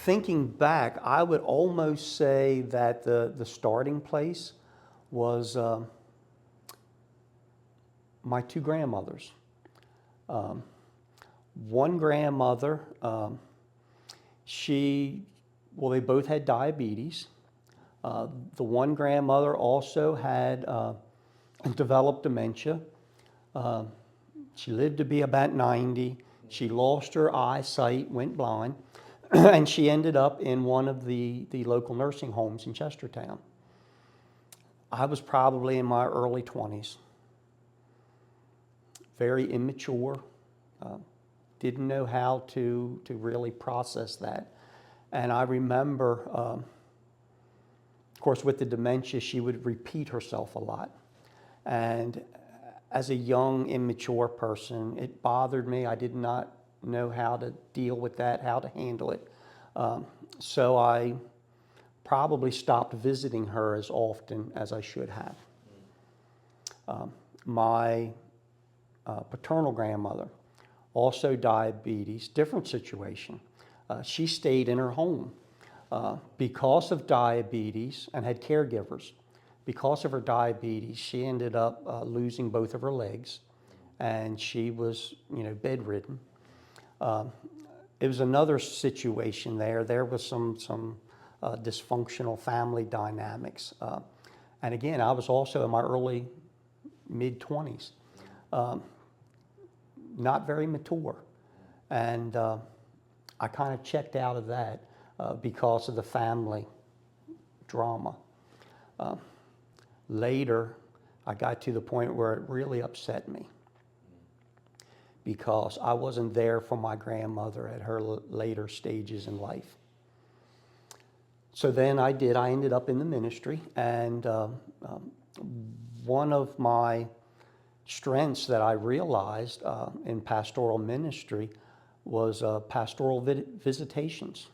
thinking back, I would almost say that the starting place was my two grandmothers. One grandmother, they both had diabetes. The one grandmother also had developed dementia. She lived to be about 90. She lost her eyesight, went blind, and she ended up in one of the local nursing homes in Chestertown. I was probably in my early 20s. Very immature. Didn't know how to really process that. And I remember, of course, with the dementia, she would repeat herself a lot. And as a young, immature person, it bothered me. I did not know how to deal with that, how to handle it. So I probably stopped visiting her as often as I should have. My paternal grandmother, also diabetes, different situation. She stayed in her home because of diabetes and had caregivers. Because of her diabetes, she ended up losing both of her legs, and she was, bedridden. It was another situation there. There was some dysfunctional family dynamics. And again, I was also in my early, mid-20s. Not very mature. And I kind of checked out of that because of the family drama. Later, I got to the point where it really upset me because I wasn't there for my grandmother at her later stages in life. So then I ended up in the ministry, and one of my strengths that I realized in pastoral ministry was pastoral visitations.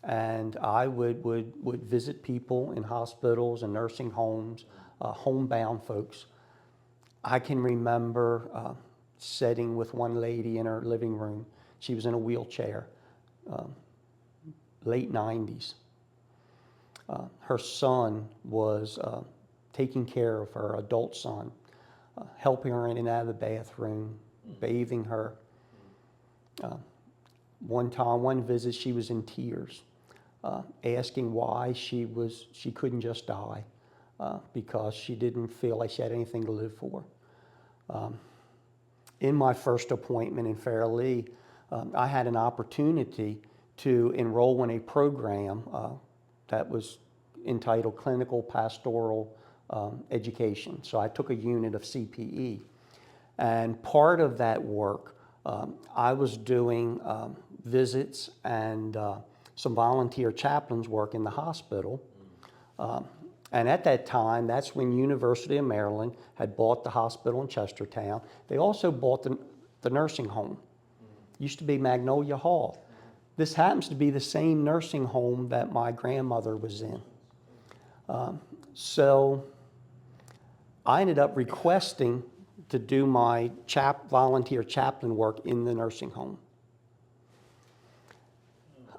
And I would visit people in hospitals and nursing homes, homebound folks. I can remember sitting with one lady in her living room. She was in a wheelchair, late 90s. Her son was taking care of her adult son, helping her in and out of the bathroom, bathing her. One visit, she was in tears, asking why she couldn't just die because she didn't feel like she had anything to live for. In my first appointment in Fairleigh, I had an opportunity to enroll in a program that was entitled Clinical Pastoral Education. So I took a unit of CPE. And part of that work, I was doing visits and some volunteer chaplains work in the hospital. And at that time, that's when University of Maryland had bought the hospital in Chestertown. They also bought the nursing home. Used to be Magnolia Hall. This happens to be the same nursing home that my grandmother was in. So I ended up requesting to do my volunteer chaplain work in the nursing home.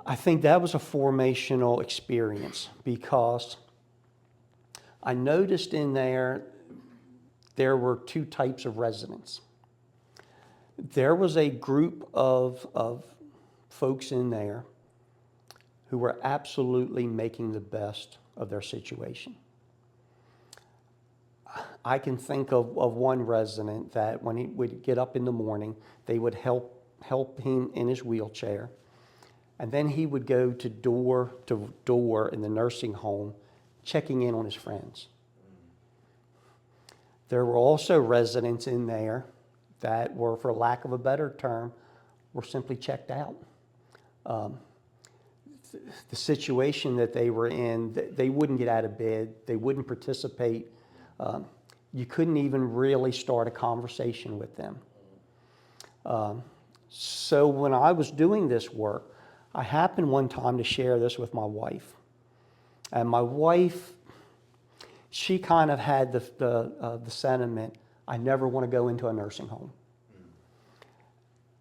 I think that was a formational experience because I noticed in there were two types of residents. There was a group of folks in there who were absolutely making the best of their situation. I can think of one resident that when he would get up in the morning, they would help him in his wheelchair. And then he would go to door in the nursing home, checking in on his friends. There were also residents in there that were, for lack of a better term, were simply checked out. The situation that they were in, they wouldn't get out of bed, they wouldn't participate. You couldn't even really start a conversation with them. So when I was doing this work, I happened one time to share this with my wife. And my wife, she kind of had the sentiment, I never want to go into a nursing home.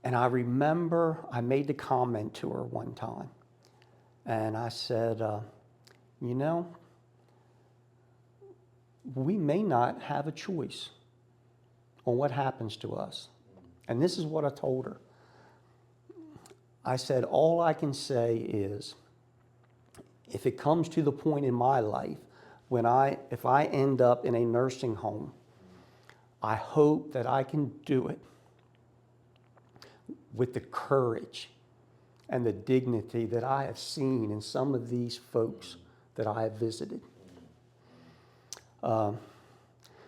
And I remember I made the comment to her one time. And I said, you know, we may not have a choice on what happens to us. And this is what I told her. I said, all I can say is, if it comes to the point in my life if I end up in a nursing home, I hope that I can do it with the courage and the dignity that I have seen in some of these folks that I have visited.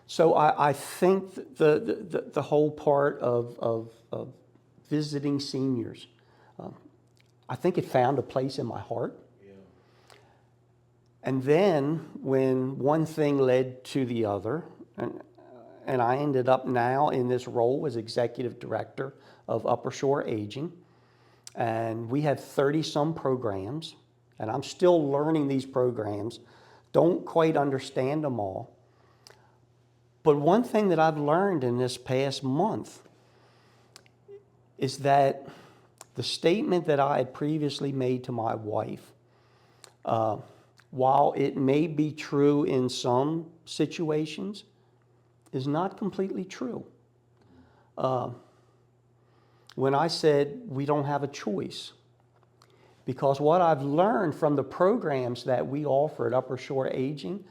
So I think the whole part of visiting seniors, I think it found a place in my heart. Yeah. And then when one thing led to the other, and I ended up now in this role as executive director of Upper Shore Aging, and we have 30-some programs, and I'm still learning these programs, don't quite understand them all. But one thing that I've learned in this past month is that the statement that I had previously made to my wife, while it may be true in some situations, is not completely true. When I said we don't have a choice, because what I've learned from the programs that we offer at Upper Shore Aging,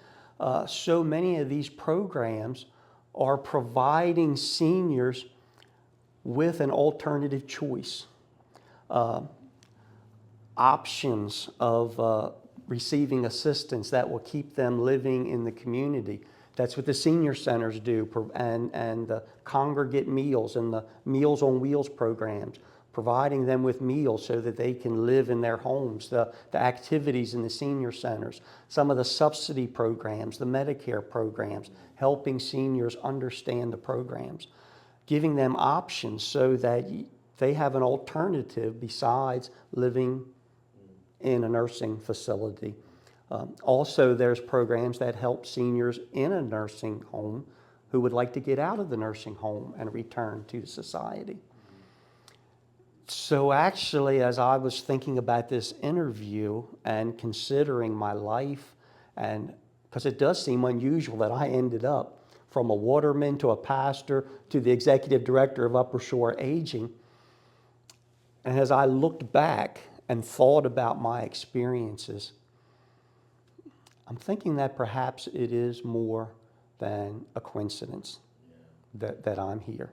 so many of these programs are providing seniors with an alternative choice. Options of receiving assistance that will keep them living in the community. That's what the senior centers do, and the congregate meals and the Meals on Wheels programs, providing them with meals so that they can live in their homes, the activities in the senior centers, some of the subsidy programs, the Medicare programs, helping seniors understand the programs, giving them options so that they have an alternative besides living in a nursing facility. Also, there's programs that help seniors in a nursing home who would like to get out of the nursing home and return to society. So actually, as I was thinking about this interview and considering my life, and because it does seem unusual that I ended up from a waterman to a pastor to the executive director of Upper Shore Aging, and as I looked back and thought about my experiences, I'm thinking that perhaps it is more than a coincidence that I'm here.